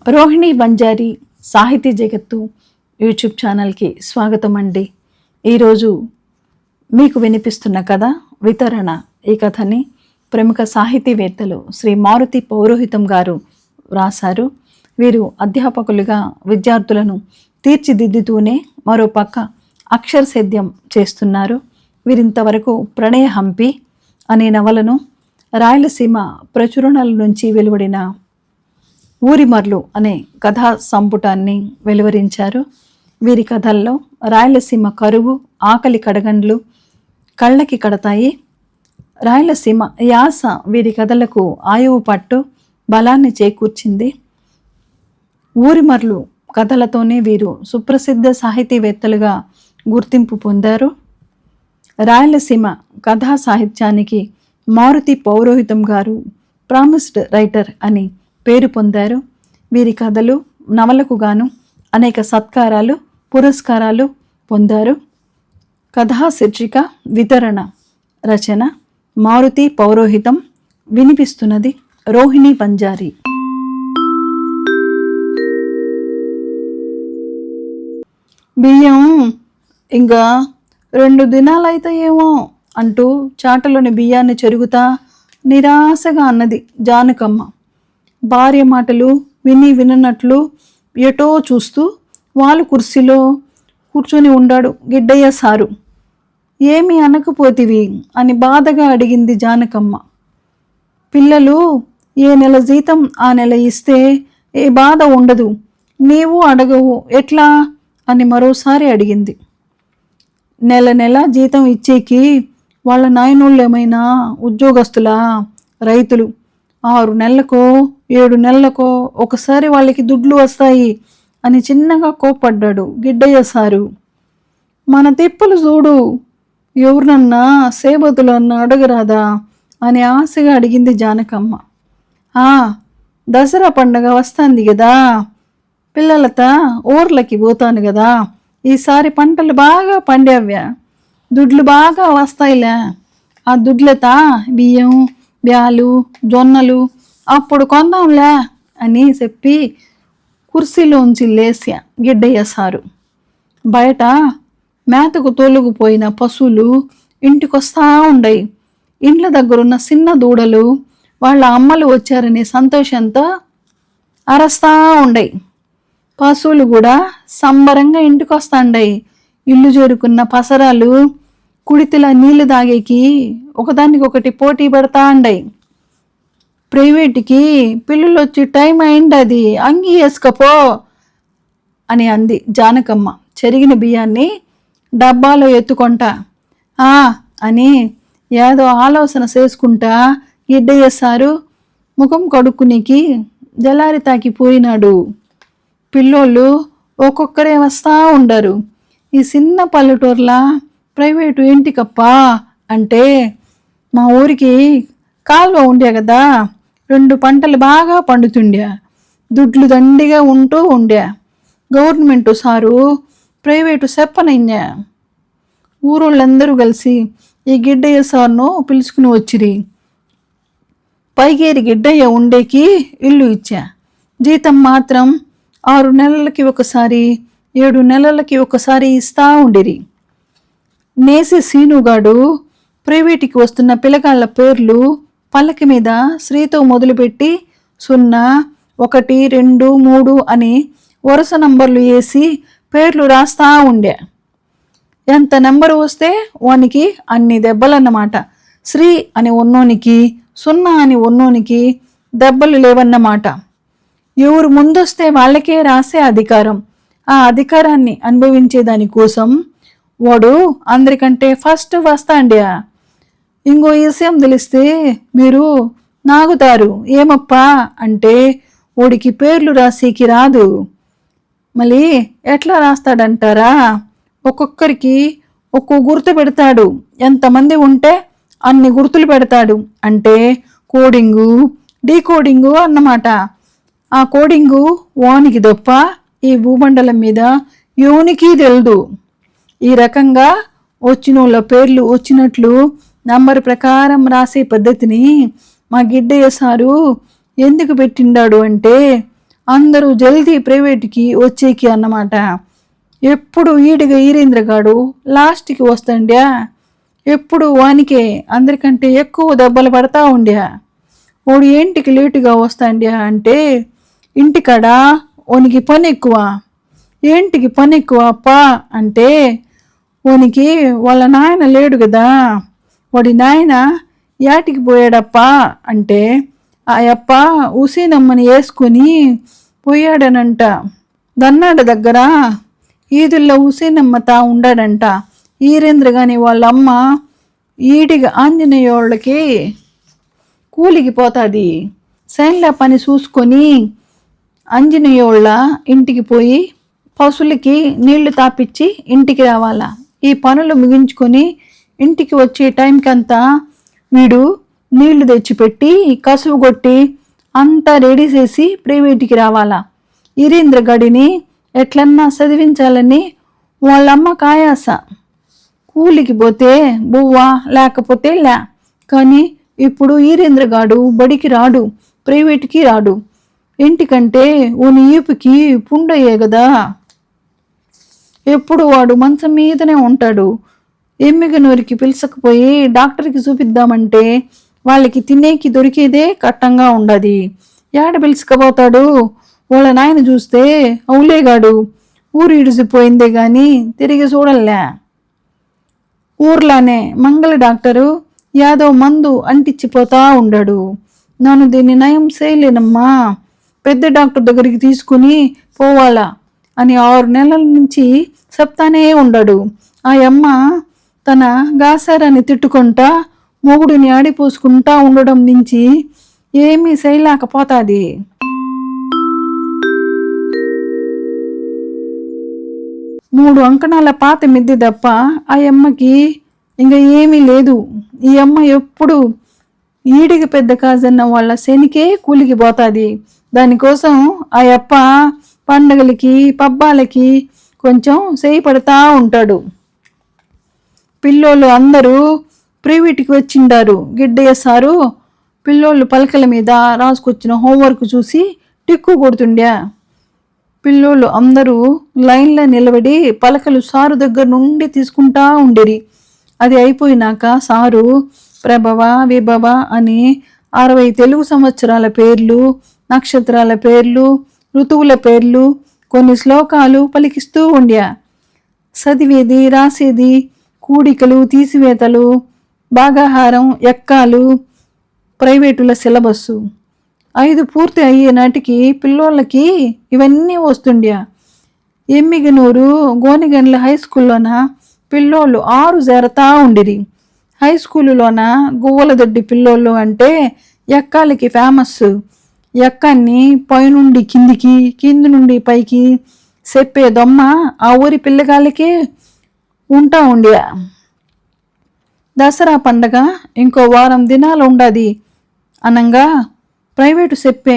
రోహిణి బంజారీ సాహితీ జగత్తు యూట్యూబ్ ఛానల్కి స్వాగతం అండి. ఈరోజు మీకు వినిపిస్తున్న కథ వితరణ. ఈ కథని ప్రముఖ సాహితీవేత్తలు శ్రీ మారుతి పౌరోహితం గారు రాశారు. వీరు అధ్యాపకులుగా విద్యార్థులను తీర్చిదిద్దుతూనే మరోపక్క అక్షర సేద్యం చేస్తున్నారు. వీరింతవరకు ప్రణయ హంపి అనే నవలను, రాయలసీమ ప్రచురణల నుంచి వెలువడిన ఊరిమర్లు అనే కథా సంపుటాన్ని వెలువరించారు. వీరి కథల్లో రాయలసీమ కరువు, ఆకలి కడగండ్లు కళ్ళకి కడతాయి. రాయలసీమ యాస వీరి కథలకు ఆయువు పట్టు, బలాన్ని చేకూర్చింది. ఊరిమర్లు కథలతోనే వీరు సుప్రసిద్ధ సాహితీవేత్తలుగా గుర్తింపు పొందారు. రాయలసీమ కథా సాహిత్యానికి మారుతి పౌరోహితం గారు ప్రామిస్డ్ రైటర్ అని పేరు పొందారు. వీరి కథలు, నవలకు గాను అనేక సత్కారాలు, పురస్కారాలు పొందారు. కథా శీర్షిక వితరణ. రచన మారుతి పౌరోహితం. వినిపిస్తున్నది రోహిణి బంజారీ. బియ్యం ఇంకా 2 దినాలైతాయేమో అంటూ చాటలోని బియ్యాన్ని చెరుగుతా నిరాశగా అన్నది జానకమ్మ. భార్య మాటలు విని విననట్లు ఎటో చూస్తూ వాళ్ళు కుర్చీలో కూర్చొని ఉండాడు గిడ్డయ్య సారు. ఏమీ అనకపోతివి అని బాధగా అడిగింది జానకమ్మ. పిల్లలు ఏ నెల జీతం ఆ నెల ఇస్తే ఏ బాధ ఉండదు, నీవు అడగవు ఎట్లా అని మరోసారి అడిగింది. నెల నెల జీతం ఇచ్చేకి వాళ్ళ నాయనోళ్ళు ఏమైనా ఉద్యోగస్తులా? రైతులు 6 నెలలకో 7 నెలలకో ఒకసారి వాళ్ళకి దుడ్లు వస్తాయి అని చిన్నగా కోప్పడ్డాడు గిడ్డయ్య సారు. మన తిప్పలు చూడు, ఎవరినన్నా సేబతులన్నా అడగరాదా అని ఆశగా అడిగింది జానకమ్మ. దసరా పండగ వస్తుంది కదా, పిల్లలతో ఊర్లకి పోతాను కదా, ఈసారి పంటలు బాగా పండేవ్యా, దుడ్లు బాగా వస్తాయిలే, ఆ దుడ్లతా బియ్యం, బ్యాలు, జొన్నలు అప్పుడు కొందాంలే అని చెప్పి కుర్చీలోంచి లేసా గిడ్డయ్య సారు. బయట మేతకు తోలుకుపోయిన పశువులు ఇంటికొస్తా ఉండయి. ఇండ్ల దగ్గరున్న చిన్న దూడలు వాళ్ళ అమ్మలు వచ్చారనే సంతోషంతో అరస్తా ఉండయి. పశువులు కూడా సంబరంగా ఇంటికొస్తాండాయి. ఇల్లు చేరుకున్న పసరాలు కుడితిల నీళ్లు తాగేకి ఒకదానికొకటి పోటీ పడతా ఉండాయి. ప్రైవేట్కి పిల్లలు వచ్చి టైం అయింది, అంగి వేసుకపో అని అంది జానకమ్మ చెరిగిన బియ్యాన్ని డబ్బాలో ఎత్తుకుంటా. అని ఏదో ఆలోచన చేసుకుంటా గిడ్డయ్య సారు ముఖం కడుక్కునికి జలారి తాకిపోయినాడు. పిల్లోళ్ళు ఒక్కొక్కరే వస్తా ఉండరు. ఈ చిన్న పల్లెటూర్లా ప్రైవేటు ఇంటికప్పా అంటే మా ఊరికి కాలువ ఉండే కదా, 2 పంటలు బాగా పండుతుండే, దుడ్లు దండిగా ఉంటూ ఉండే. గవర్నమెంటు సారు ప్రైవేటు చెప్పనైనా ఊరోళ్ళందరూ కలిసి ఈ గిడ్డయ్య సార్ను పిలుచుకుని వచ్చిరి. పైగేరి గిడ్డయ్య ఉండేకి ఇల్లు ఇచ్చా. జీతం మాత్రం 6 నెలలకి ఒకసారి 7 నెలలకి ఒకసారి ఇస్తా ఉండిరి. నేసి సీనుగాడు ప్రైవేటుకి వస్తున్న పిల్లగాళ్ళ పేర్లు పల్లకి మీద శ్రీతో మొదలుపెట్టి 0, 1, 2, 3 అని వరుస నంబర్లు వేసి పేర్లు రాస్తా ఉండే. ఎంత నెంబరు వస్తే వానికి అన్ని దెబ్బలన్నమాట. శ్రీ అని ఉన్నోనికి, 0 అని ఉన్నోనికి దెబ్బలు లేవన్నమాట. ఎవరు ముందొస్తే వాళ్ళకే రాసే అధికారం. ఆ అధికారాన్ని అనుభవించేదాని కోసం వాడు అందరికంటే ఫస్ట్ వస్తాండ్యా. ఇంకో విషయం తెలిస్తే మీరు నాగుతారు ఏమప్పా అంటే వాడికి పేర్లు రాసేకి రాదు. మళ్ళీ ఎట్లా రాస్తాడంటారా? ఒక్కొక్కరికి ఒక్కో గుర్తు పెడతాడు. ఎంతమంది ఉంటే అన్ని గుర్తులు పెడతాడు. అంటే కోడింగు, డీకోడింగు అన్నమాట. ఆ కోడింగు వానికి తప్ప ఈ భూమండలం మీద ఎవనికి తెలియదు. ఈ రకంగా వచ్చినోళ్ళ పేర్లు వచ్చినట్లు నంబర్ ప్రకారం రాసే పద్ధతిని మా గిడ్డయ్య సారు ఎందుకు పెట్టిండాడు అంటే అందరూ జల్దీ ప్రైవేట్కి వచ్చేకి అన్నమాట. ఎప్పుడు ఈడిగా ఈరేంద్రగాడు లాస్ట్కి వస్తాండ్యా. ఎప్పుడు వానికే అందరికంటే ఎక్కువ దెబ్బలు పడతా ఉండ్యా. వాడు ఏంటికి లేటుగా వస్తాండ్యా అంటే, ఇంటికాడ వానికి పని ఎక్కువ. ఏంటికి పని ఎక్కువ అప్పా అంటే, వానికి వాళ్ళ నాయన లేడు కదా, వాడి నాయన యాటికి పోయాడప్పా అంటే, ఆ అప్ప ఉసీనమ్మని వేసుకుని పోయాడనంట. దన్నాడ దగ్గర ఈదుల్లో ఉసీనమ్మ తా ఉండాడంట. ఈరేంద్ర గాని వాళ్ళమ్మ ఈడిగా ఆంజనేయోళ్ళకి కూలికి పోతుంది. సైన్ల పని చూసుకొని ఆంజనేయోళ్ళ ఇంటికి పోయి పశువులకి నీళ్లు తాపిచ్చి ఇంటికి రావాలా. ఈ పనులు ముగించుకొని ఇంటికి వచ్చే టైంకంతా వీడు నీళ్లు తెచ్చిపెట్టి కసువు కొట్టి అంతా రెడీ చేసి ప్రైవేట్కి రావాలా. ఈరేంద్ర గడిని ఎట్లన్నా చదివించాలని వాళ్ళమ్మ కాయాస. కూలికి పోతే బువ్వా లేకపోతే లే. కానీ ఇప్పుడు ఈరేంద్ర గాడు బడికి రాడు, ప్రైవేట్కి రాడు. ఇంటికంటే ఓని ఈపుకి పుండయ్యే కదా. ఎప్పుడు వాడు మంచం మీదనే ఉంటాడు. ఎమ్మిగనూరికి పిలుచకపోయి డాక్టర్కి చూపిద్దామంటే వాళ్ళకి తినేకి దొరికేదే కట్టంగా ఉండదు. ఏడ పిలుచుకపోతాడు. వాళ్ళ నాయన చూస్తే అవులేగాడు ఊరు ఇడిసిపోయిందే గాని తిరిగి చూడలే. ఊర్లానే మంగళ డాక్టరు యాదో మందు అంటించిపోతా ఉండాడు. నన్ను దీన్ని నయం చేయలేనమ్మా, పెద్ద డాక్టర్ దగ్గరికి తీసుకుని పోవాలా అని 6 నెలల నుంచి చెప్తానే ఉండాడు. ఆ అమ్మ తన గాసారాన్ని తిట్టుకుంటా మొగుడిని ఆడిపోసుకుంటా ఉండడం నుంచి ఏమీ చేయలేకపోతాది. 3 అంకణాల పాత మిద్దె తప్ప ఆ అమ్మకి ఇంకా ఏమీ లేదు. ఈ అమ్మ ఎప్పుడు ఈడికి పెద్ద కాజన్న వాళ్ళ శనికే కూలికి పోతుంది. దానికోసం ఆ అప్ప పండగలకి పబ్బాలకి కొంచెం చేయి పడతా ఉంటాడు. పిల్లోళ్ళు అందరూ ప్రైవేట్కి వచ్చిండారు. గిడ్డయ్య సారు పిల్లోళ్ళు పలకల మీద రాసుకొచ్చిన హోంవర్క్ చూసి టిక్కు కొడుతుండ్యా. పిల్లోళ్ళు అందరూ లైన్లో నిలబడి పలకలు సారు దగ్గర నుండి తీసుకుంటా ఉండేరి. అది అయిపోయినాక సారు ప్రభవ విభవ అని 60 తెలుగు సంవత్సరాల పేర్లు, నక్షత్రాల పేర్లు, ఋతువుల పేర్లు, కొన్ని శ్లోకాలు పలికిస్తూ ఉండ్యా. చదివేది రాసేది, కూడికలు తీసివేతలు, భాగాహారం, ఎక్కాలు, ప్రైవేటుల సిలబస్సు 5 పూర్తి అయ్యే నాటికి పిల్లోళ్ళకి ఇవన్నీ వస్తుండ్యా. ఎమ్మిగనూరు గోనిగండ్ల హై స్కూల్లోన పిల్లోళ్ళు 6 చేరతా ఉండిరి. హై స్కూలులోన గువ్వల దొడ్డి పిల్లోళ్ళు అంటే ఎక్కాలకి ఫేమస్. ఎక్కాన్ని పైనుండి కిందికి, కింది నుండి పైకి చెప్పే దొమ్మ ఆ ఊరి పిల్లగాళ్ళకే ఉంటా ఉండ్యా. దసరా పండగ ఇంకో వారం దినాలు ఉండది అనంగా ప్రైవేటు చెప్పే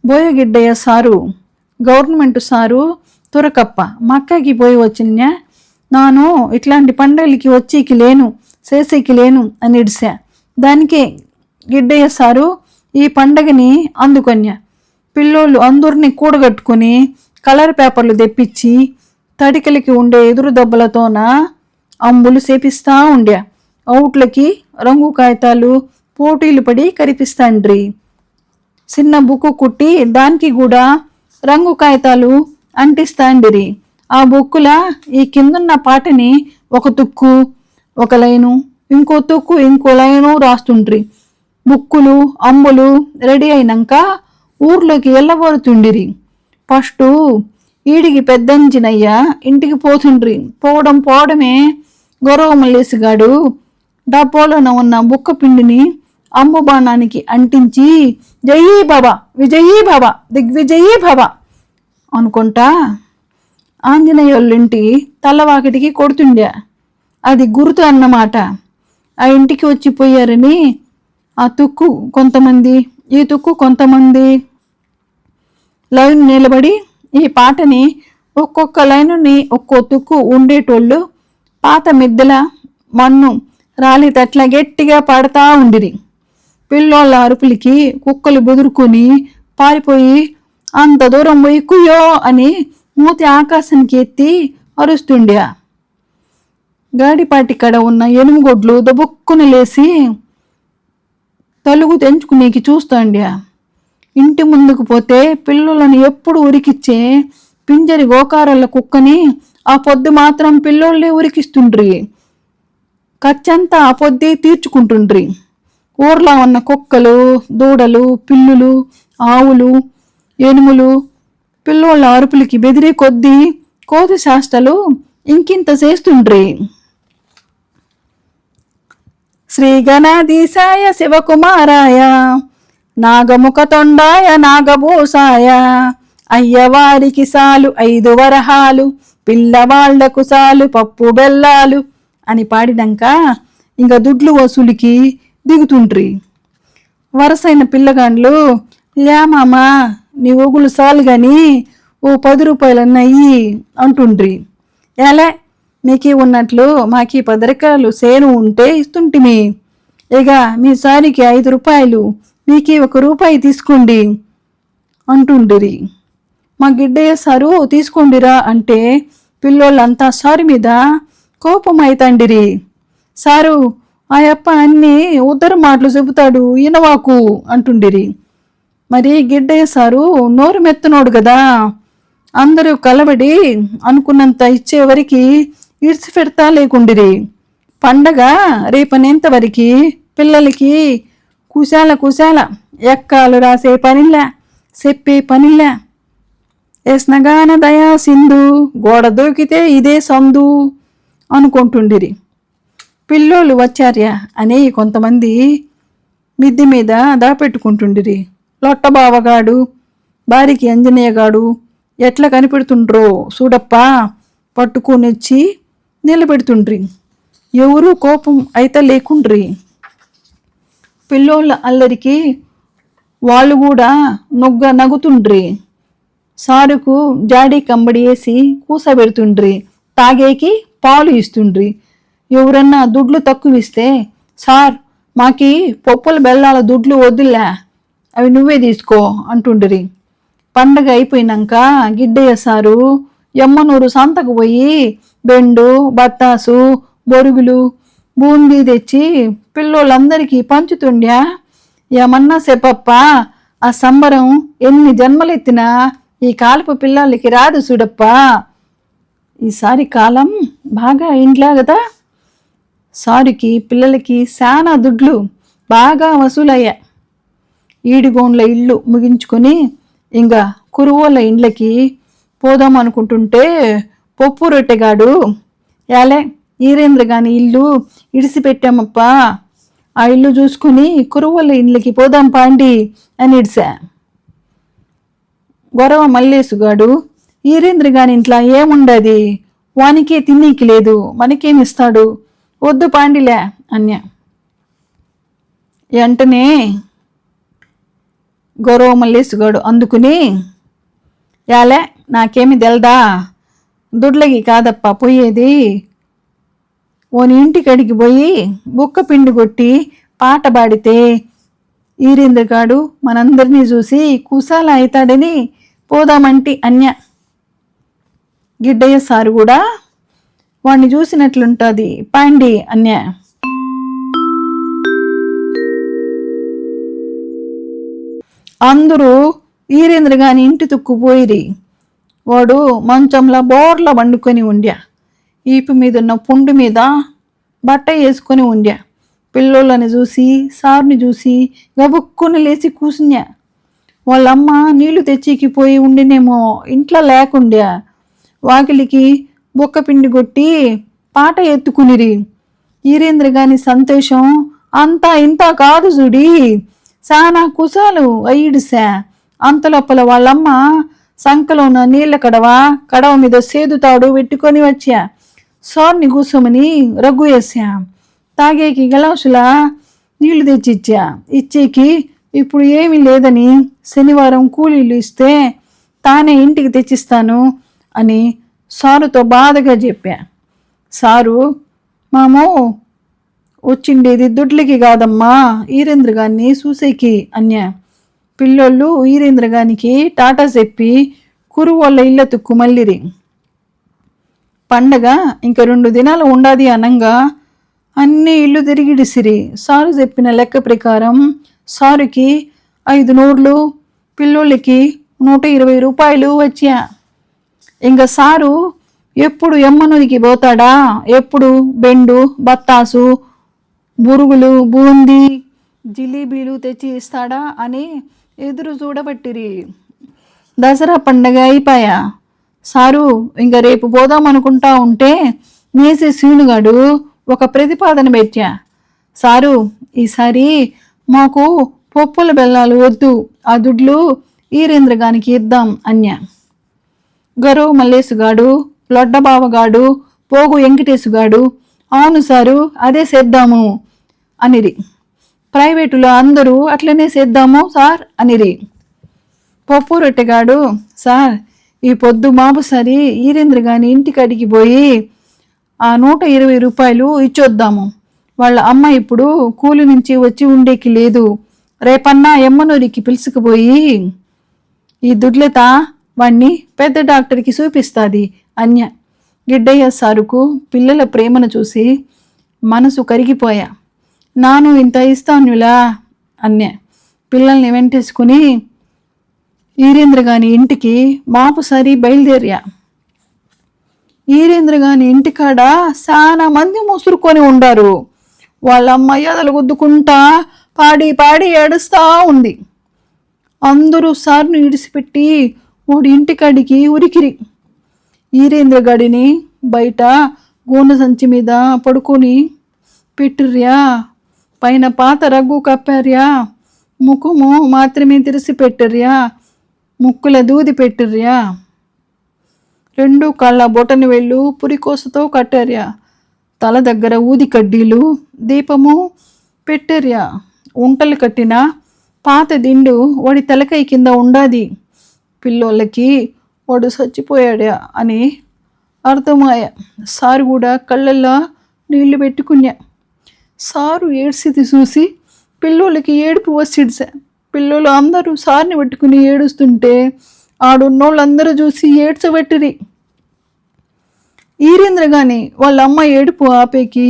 బోయగిడ్డయ్య సారు, గవర్నమెంట్ సారు తురకప్ప మక్కకి పోయి వచ్చినా నాను ఇట్లాంటి పండగలకి వచ్చేకి లేను, చేసేకి లేను అని ఇడిసా. దానికే గిడ్డయ్య సారు ఈ పండగని అందుకొన్యా. పిల్లోళ్ళు అందరినీ కూడగట్టుకుని కలర్ పేపర్లు తెప్పించి తడికలకి ఉండే ఎదురు దెబ్బలతోన అంబులు సేపిస్తా ఉండ్యా. అవుట్లకి రంగు కాగితాలు పోటీలు పడి కరిపిస్తాండ్రి. చిన్న బుక్కు కుట్టి దానికి కూడా రంగు కాగితాలు అంటిస్తాండిరి. ఆ బుక్కుల ఈ కిందున్న పాటని ఒక తుక్కు ఒక లైను, ఇంకో తుక్కు ఇంకో లైను రాస్తుండ్రి. బుక్కులు అంబులు రెడీ అయినాక ఊర్లోకి వెళ్ళబడుతుండిరి. ఫస్టు ఈడికి పెద్దంచినయ్య ఇంటికి పోతుండ్రి. పోవడమే గౌరవ మల్లేసిగాడు డబ్బోలోన ఉన్న బుక్క పిండిని అంబు బాణానికి అంటించి జయీ బాబా విజయీ బాబా దిగ్విజయీ బాబా అనుకుంటా ఆంజనేయుళ్ళింటి తల్లవాకిటికి కొడుతుండే. అది గుర్తు అన్నమాట. ఆ ఇంటికి వచ్చిపోయారని ఆ తుక్కు కొంతమంది, ఈ తుక్కు కొంతమంది లైన్ నిలబడి ఈ పాటని ఒక్కొక్క లైనుని ఒక్కో తుక్కు ఉండేటోళ్ళు పాత మిద్దెల మన్ను రాలితట్ల గట్టిగా పాడుతూ ఉండిరి. పిల్లోళ్ళ అరుపులకి కుక్కలు బెదురుకొని పారిపోయి అంత దూరం పోయి కుయ్యో అని మూతి ఆకాశానికి ఎత్తి అరుస్తుండే. గాడిపాటి కడ ఉన్న ఎనుముగొడ్లు దబుక్కున లేసి తలుగు తెంచుకునేకి చూస్తాండ్యా. ఇంటి ముందుకు పోతే పిల్లులను ఎప్పుడు ఉరికిచ్చే పింజరి గోకారాల కుక్కని ఆ పొద్దు మాత్రం పిల్లోళ్ళే ఉరికిస్తుండ్రి. ఖర్చంతా ఆ పొద్దే తీర్చుకుంటుండ్రి. ఊర్లో ఉన్న కుక్కలు, దూడలు, పిల్లులు, ఆవులు, ఎనుములు పిల్లోళ్ళ అరుపులకి బెదిరి కొద్దీ కోతి శాస్త్రలు ఇంకింత చేస్తుండ్రి. శ్రీ గణాధీశాయ శివకుమారాయ నాగముఖ తొండాయ నాగభూషాయ అయ్యవారికి సాలు 5 వరహాలు పిల్లవాళ్లకు సాలు పప్పు బెల్లాలు అని పాడినాక ఇంకా దుడ్లు వసూలికి దిగుతుండ్రి. వరసైన పిల్లగాండ్లు లేమామా నీ ఒగులు సాలు గాని ఓ 10 రూపాయలన్నయ్యి అంటుండ్రి. ఎలా మీకీ ఉన్నట్లు మాకీ 10 రూపాయలు సేను ఉంటే ఇస్తుంటిమి. ఇక మీ సారికి 5 రూపాయలు మీకీ 1 రూపాయి తీసుకోండి అంటుండిరి. మా గిడ్డయ్య సారు తీసుకోండిరా అంటే పిల్లోళ్ళంతా సారు మీద కోపం అవుతాండిరి. సారు ఆ యప్ప అన్ని ఉద్దర మాటలు చెబుతాడు ఇనవాకు అంటుండిరి. మరి గిడ్డయ్య సారు నోరు మెత్తనోడు కదా, అందరూ కలబడి అనుకున్నంత ఇచ్చేవరికి ఇడిచి పెడతా లేకుండిరి. పండగ రేపనేంత వరకు పిల్లలకి కుశాల ఎక్కాలు రాసే పనిలే, చెప్పే పనిలే. ఎస్నగాన దయా సింధు గోడ దూకితే ఇదే సందు అనుకుంటుండిరి. పిల్లోళ్ళు వచ్చార్యా అని కొంతమంది మిద్ది మీద దాపెట్టుకుంటుండిరి. లొట్టబావగాడు బారికి అంజనేయగాడు ఎట్లా కనిపెడుతుండ్రో చూడప్ప పట్టుకునిచ్చి నిలబెడుతుండ్రి. ఎవరూ కోపం అయితే లేకుండ్రి. పిల్లోళ్ళ అల్లరికి వాళ్ళు కూడా నగుతుండ్రి. సారుకు జాడీ కంబడి వేసి కూసబెడుతుండ్రి. తాగేకి పాలు ఇస్తుండ్రి. ఎవరన్నా దుడ్లు తక్కువ ఇస్తే సార్ మాకి పప్పుల బెల్లాల దుడ్లు వద్దులే, అవి నువ్వే తీసుకో అంటుండ్రి. పండగ అయిపోయినాక గిడ్డయ్య సారు ఎమ్మనూరు సంతకు పోయి బెండు, బత్తాసు, బొరుగులు, బూందీ తెచ్చి పిల్లోళ్ళందరికీ పంచుతుండ్యా. ఏమన్నా చెప్పప్ప ఆ సంబరం ఎన్ని జన్మలెత్తినా ఈ కాలపు పిల్లలకి రాదు చూడప్ప. ఈసారి కాలం బాగా ఇంట్లా కదా. సారికి పిల్లలకి శానా దుడ్లు బాగా వసూలయ్యా. ఈడిగోండ్ల ఇల్లు ముగించుకొని ఇంకా కురువోళ్ళ ఇండ్లకి పోదాం అనుకుంటుంటే పప్పు రొట్టెగాడు యాలే ఈరేంద్ర గాని ఇల్లు ఇడిసిపెట్టామప్ప, ఆ ఇల్లు చూసుకుని కురువోళ్ళ ఇండ్లకి పోదాం పాండి అని ఇడిసా. గొరవ మల్లేసుగాడు ఈరేంద్ర గాని ఇంట్లో ఏముండది, వానికే తిన్నీకి లేదు, మనకేమిస్తాడు, వద్దు పాండిలే అన్య. వెంటనే గొరవ మల్లేసుగాడు అందుకుని యాలే నాకేమి తెల్దా, దుడ్లకి కాదప్ప పోయేది, ఓని ఇంటికడికి పోయి బుక్క పిండి కొట్టి పాట పాడితే ఈరేంద్రగాడు మనందరినీ చూసి కుశాల అవుతాడని పోదామంటి అన్య. గిడ్డయ్య సారు కూడా వాణ్ణి చూసినట్లుంటుంది పాండి అన్య. అందరూ ఈరేంద్ర గాని ఇంటి తుక్కుపోయిరి. వాడు మంచంలో బోర్లా వండుకొని ఉండ్యా. ఈపు మీద ఉన్న పుండు మీద బట్ట వేసుకొని ఉండ్యా. పిల్లోళ్ళని చూసి సార్ని చూసి గబుక్కుని లేచి కూసున్యా. వాళ్ళమ్మ నీళ్లు తెచ్చికి పోయి ఉండినేమో ఇంట్లో లేకుండ్యా. వాకిలికి బొక్క పిండి కొట్టి పాట ఎత్తుకునిరి. ఈరేంద్ర గాని సంతోషం అంతా ఇంత కాదు చూడి, చాలా కుశాలు అయ్యిడిసా. అంతలోపల వాళ్ళమ్మ సంకలో ఉన్న నీళ్ళ కడవ మీద సేదుతాడు పెట్టుకొని వచ్చా. సార్ని కూసోమని రగ్గు వేసా. తాగేకి గలాసులా నీళ్లు తెచ్చిచ్చా. ఇచ్చేకి ఇప్పుడు ఏమీ లేదని శనివారం కూలీలు ఇస్తే తానే ఇంటికి తెచ్చిస్తాను అని సారుతో బాధగా చెప్పా. సారు మామూ వచ్చిండేది దుడ్లకి కాదమ్మా ఈరేంద్ర గారిని చూసేకి అన్యా. పిల్లోళ్ళు వీరేంద్ర గానికి టాటా చెప్పి కురువోళ్ళ ఇళ్ళ తుక్కు మల్లిరి. పండగ ఇంక 2 దినాలు ఉండాది అనంగా అన్ని ఇల్లు తిరిగిడిసిరి. సారు చెప్పిన లెక్క ప్రకారం సారుకి 5 నూర్లు, పిల్లోళ్ళకి 120 రూపాయలు వచ్చా. ఇంక సారు ఎప్పుడు ఎమ్మనూరికి పోతాడా, ఎప్పుడు బెండు, బత్తాసు, బురుగులు, బూందీ, జిలేబీలు తెచ్చి ఇస్తాడా అని ఎదురు చూడబట్టిరి. దసరా పండగ అయిపోయా. సారు ఇంక రేపు పోదాం అనుకుంటా ఉంటే నేసే సీనుగాడు ఒక ప్రతిపాదన పెట్టా. సారు, ఈసారి మాకు పప్పుల బెల్లాలు వద్దు, ఆ దుడ్లు వీరేంద్ర గానికి ఇద్దాం అన్యా. గరో మల్లేసుగాడు, లొడ్డబావగాడు, పోగు వెంకటేశుగాడు అవును సారు అదే చేద్దాము అనిరి. ప్రైవేటులో అందరూ అట్లనే చేద్దాము సార్ అనిరి. పప్పు రొట్టెగాడు, సార్ ఈ పొద్దు మాపుసరి వీరేంద్ర గాని ఇంటికాడికి పోయి ఆ 120 రూపాయలు ఇచ్చొద్దాము. వాళ్ళ అమ్మ ఇప్పుడు కూలి నుంచి వచ్చి ఉండేకి లేదు, రేపన్నా ఎమ్మనూరికి పిలుచుకుపోయి ఈ దుడ్లెత వాణ్ణి పెద్ద డాక్టర్కి చూపిస్తుంది అన్య. గిడ్డయ్య సారుకు పిల్లల ప్రేమను చూసి మనసు కరిగిపోయా. నాను ఇంత ఇస్తానులా అన్య. పిల్లల్ని వెంటేసుకుని వీరేంద్ర గాని ఇంటికి మాపుసరి బయలుదేరియా. వీరేంద్ర గాని ఇంటికాడ చాలా మంది ముసురుకొని ఉండారు. వాళ్ళ అమ్మయ్యదలు గుద్దుకుంటా పాడి పాడి ఏడుస్తా ఉంది. అందరూ సార్ను ఇడిసిపెట్టి వాడి ఇంటికాడికి ఉరికిరి. వీరేంద్ర గడిని బయట గోన సంచి మీద పడుకొని పెట్టిర్యా. పైన పాత రగ్గు కప్పార్యా. ముఖము మాత్రమే తెరిసి పెట్టిర్యా. ముక్కుల దూది పెట్టిర్యా. 2 కాళ్ళ బొటని వెళ్ళు పురికోసతో కట్టార్యా. తల దగ్గర ఊది కడ్డీలు, దీపము పెట్టార్యా. ఉంటలు కట్టిన పాత దిండు వాడి తలకై కింద ఉండాది. పిల్లోళ్ళకి వాడు చచ్చిపోయాడా అని అర్థమాయ. సారు కూడా కళ్ళల్లో నీళ్లు పెట్టుకున్నా. సారు ఏడ్సిది చూసి పిల్లోళ్ళకి ఏడుపు వసిడ్సా. పిల్లలు అందరూ సార్ని పట్టుకుని ఏడుస్తుంటే ఆడున్నోళ్ళందరూ చూసి ఏడ్చబట్టిరి. వీరేంద్ర గాని వాళ్ళ అమ్మ ఏడుపు ఆపేకి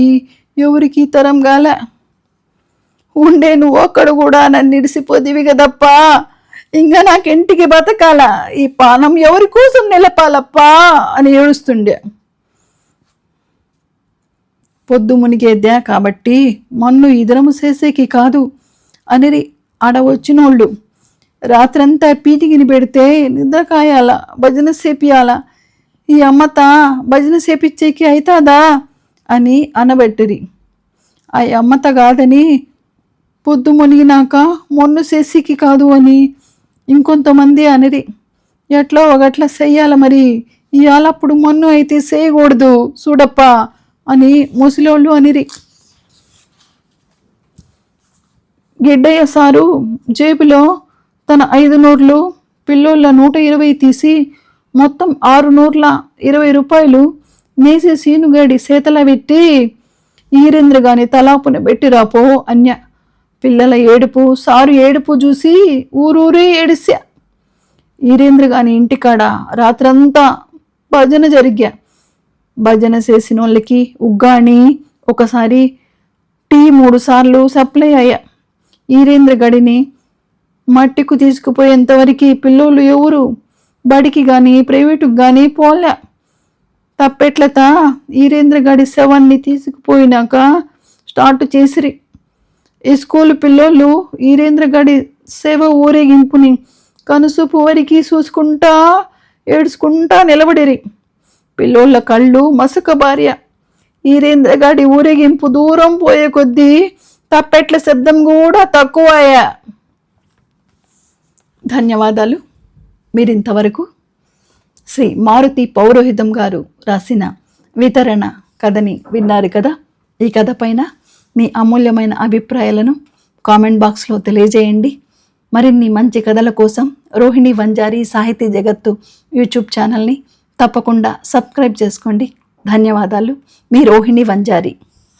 ఎవరికి తరం గాల. ఉండే నువ్వు ఒక్కడు కూడా నన్ను ఇడిసిపోదివి కదప్పా, ఇంకా నాకింటికి బతకాల, ఈ పానం ఎవరి కోసం నిలపాలప్పా అని ఏడుస్తుండే. పొద్దు మునిగేద్దా కాబట్టి మన్ను ఇదరము చేసేకి కాదు అనిరి ఆడ వచ్చినోళ్ళు. రాత్రంతా పీటికిని పెడితే నిద్ర కాయాల, భజన సేపియాల, ఈ అమ్మత భజన సేపిచ్చేకి అవుతాదా అని అనబెట్టిరి. ఆ అమ్మత కాదని పొద్దు మునిగినాక మొన్ను చేసికి కాదు అని ఇంకొంతమంది అనిరి. ఎట్లా ఒకట్లా చెయ్యాల మరి, ఇవాళప్పుడు మొన్ను అయితే చేయకూడదు చూడప్ప అని ముసలోళ్ళు అనిరి. గిడ్డయ్య సారు జేబులో తన 5 నూర్లు, పిల్లోళ్ళ 120 తీసి మొత్తం 6 నూర్ల 20 రూపాయలు నేసి సీనుగాడి చేతల పెట్టి వీరేంద్ర గాని తలాపున పెట్టిరాపో అన్య. పిల్లల ఏడుపు, సారు ఏడుపు చూసి ఊరూరే ఏడిసా. వీరేంద్ర గాని ఇంటికాడ రాత్రంతా భజన జరిగా. భజన చేసిన వాళ్ళకి ఉగ్గాని, ఒకసారి టీ 3 సార్లు సప్లై అయ్యా. వీరేంద్ర గడిని మట్టికు తీసుకుపోయేంతవరకు పిల్లోళ్ళు ఎవరు బడికి కానీ ప్రైవేటుకు కానీ పోలే. తప్పెట్లత వీరేంద్ర గడి శవాన్ని తీసుకుపోయినాక స్టార్ట్ చేసిరి. ఈ స్కూలు పిల్లోళ్ళు వీరేంద్ర గడి సేవ ఊరేగింపుని కనుసూపు వరికి చూసుకుంటా ఏడ్చుకుంటా నిలబడిరి. పిల్లోళ్ళ కళ్ళు మసక భార్య. వీరేంద్ర గడి ఊరేగింపు దూరం పోయే కొద్దీ తప్పెట్ల శబ్దం కూడా తక్కువయ్యా. ధన్యవాదాలు. మీరింతవరకు శ్రీ మారుతి పౌరోహితం గారు రాసిన వితరణ కథని విన్నారు కదా. ఈ కథ పైన మీ అమూల్యమైన అభిప్రాయాలను కామెంట్ బాక్స్లో తెలియజేయండి. మరిన్ని మంచి కథల కోసం రోహిణి వంజారి సాహితీ జగత్తు యూట్యూబ్ ఛానల్ని తప్పకుండా సబ్స్క్రైబ్ చేసుకోండి. ధన్యవాదాలు. మీ రోహిణి వంజారి.